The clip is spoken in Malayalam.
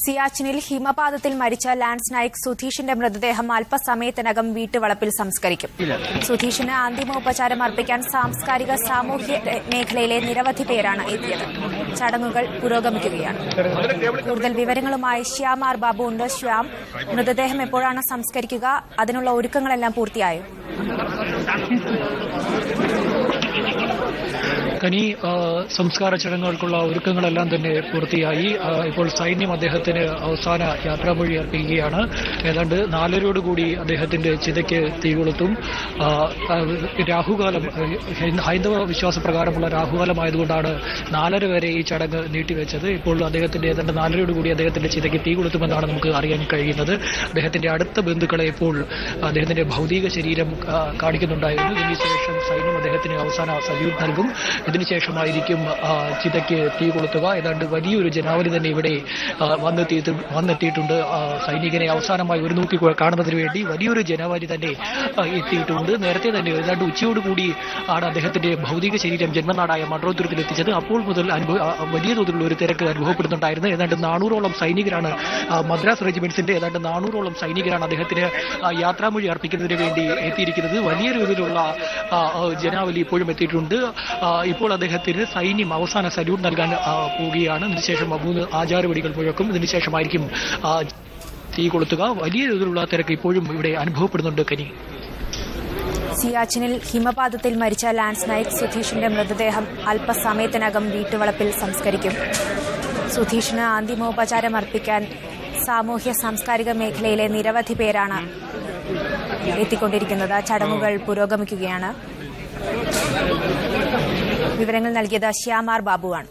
സിയാച്ചിനിൽ ഹിമപാതത്തിൽ മരിച്ച ലാൻസ് നായിക് സുധീഷിന്റെ മൃതദേഹം അല്പസമയത്തിനകം വീട്ടുവളപ്പിൽ സംസ്കരിക്കും. സുധീഷിന് അന്തിമോപചാരം അർപ്പിക്കാൻ സാംസ്കാരിക സാമൂഹ്യ മേഖലയിലെ നിരവധി പേരാണ് എത്തിയത്. ചടങ്ങുകൾ പുരോഗമിക്കുകയാണ്. കൂടുതൽ വിവരങ്ങളുമായി ശ്യാം ആർ ബാബു ഉണ്ട്. ശ്യാം, മൃതദേഹം എപ്പോഴാണ് സംസ്കരിക്കുക? അതിനുള്ള ഒരുക്കങ്ങളെല്ലാം പൂർത്തിയായോ? കനി, സംസ്കാര ചടങ്ങുകൾക്കുള്ള ഒരുക്കങ്ങളെല്ലാം തന്നെ പൂർത്തിയായി. ഇപ്പോൾ സൈന്യം അദ്ദേഹത്തിന് അവസാന യാത്രാമൊഴി അർപ്പിക്കുകയാണ്. ഏതാണ്ട് 4:30 അദ്ദേഹത്തിന്റെ ചിതയ്ക്ക് തീകൊളുത്തും. രാഹുകാലം, ഹൈന്ദവ വിശ്വാസപ്രകാരമുള്ള രാഹുകാലമായതുകൊണ്ടാണ് 4:30 വരെ ഈ ചടങ്ങ് നീട്ടിവെച്ചത്. ഇപ്പോൾ അദ്ദേഹത്തിന്റെ ഏതാണ്ട് 4:30 അദ്ദേഹത്തിന്റെ ചിതയ്ക്ക് തീകൊളുത്തുമെന്നാണ് നമുക്ക് അറിയാൻ കഴിയുന്നത്. അദ്ദേഹത്തിന്റെ അടുത്ത ബന്ധുക്കളെ ഇപ്പോൾ അദ്ദേഹത്തിന്റെ ഭൗതിക ശരീരം കാണിക്കുന്നുണ്ടായിരുന്നു. ഇതിനുശേഷം സൈന്യം അദ്ദേഹത്തിന് അവസാന സല്യൂട്ട് നൽകും. ഇതിനുശേഷമായിരിക്കും ചിതയ്ക്ക് തീ കൊളുത്തുക. ഏതാണ്ട് വലിയൊരു ജനാവലി തന്നെ ഇവിടെ വന്നെത്തിയിട്ടുണ്ട്. സൈനികനെ അവസാനമായി ഒരു നോക്കി കാണുന്നതിന് വേണ്ടി വലിയൊരു ജനാവലി തന്നെ എത്തിയിട്ടുണ്ട്. നേരത്തെ തന്നെ ഏതാണ്ട് ഉച്ചയോടുകൂടി ആണ് അദ്ദേഹത്തിന്റെ ഭൗതിക ശരീരം ജന്മനാടായ മൺട്രോത്തുരുത്തിൽ എത്തിച്ചത്. അപ്പോൾ മുതൽ വലിയ തോതിലുള്ള ഒരു തിരക്ക് അനുഭവപ്പെടുന്നുണ്ടായിരുന്നു. ഏതാണ്ട് 400ഓളം സൈനികരാണ്, മദ്രാസ് റെജിമെന്റ്സിന്റെ ഏതാണ്ട് 400ഓളം സൈനികരാണ് അദ്ദേഹത്തിന് യാത്രാമൊഴി അർപ്പിക്കുന്നതിന് വേണ്ടി എത്തിയിരിക്കുന്നത്. വലിയ രീതിയിലുള്ള ജനാവലി ഇപ്പോഴും എത്തിയിട്ടുണ്ട്. ഇപ്പോൾ അദ്ദേഹത്തിന് സൈന്യം അവസാന സല്യൂട്ട് നൽകാൻ പോവുകയാണ്. ഇതിനുശേഷം 3 ആചാരവെടികൾ മുഴക്കും. ഇതിനുശേഷമായിരിക്കും തീ കൊളുത്തുക. വലിയ രീതിയിലുള്ള തിരക്ക് ഇപ്പോഴും ഇവിടെ അനുഭവപ്പെടുന്നുണ്ട്. കനി, സിയാച്ചിനിൽ ഹിമപാതത്തിൽ മരിച്ച ലാൻസ് നായിക് സുധീഷിന്റെ മൃതദേഹം അല്പസമയത്തിനകം വീട്ടുവളപ്പിൽ സംസ്കരിക്കും. സുധീഷിന് അന്തിമോപചാരം അർപ്പിക്കാൻ സാമൂഹ്യ സാംസ്കാരിക മേഖലയിലെ നിരവധി പേരാണ് എത്തിക്കൊണ്ടിരിക്കുന്നത്. ചടങ്ങുകൾ പുരോഗമിക്കുകയാണ്. വിവരങ്ങൾ നൽകിയത് ശ്യാം ആർ ബാബുവാണ്.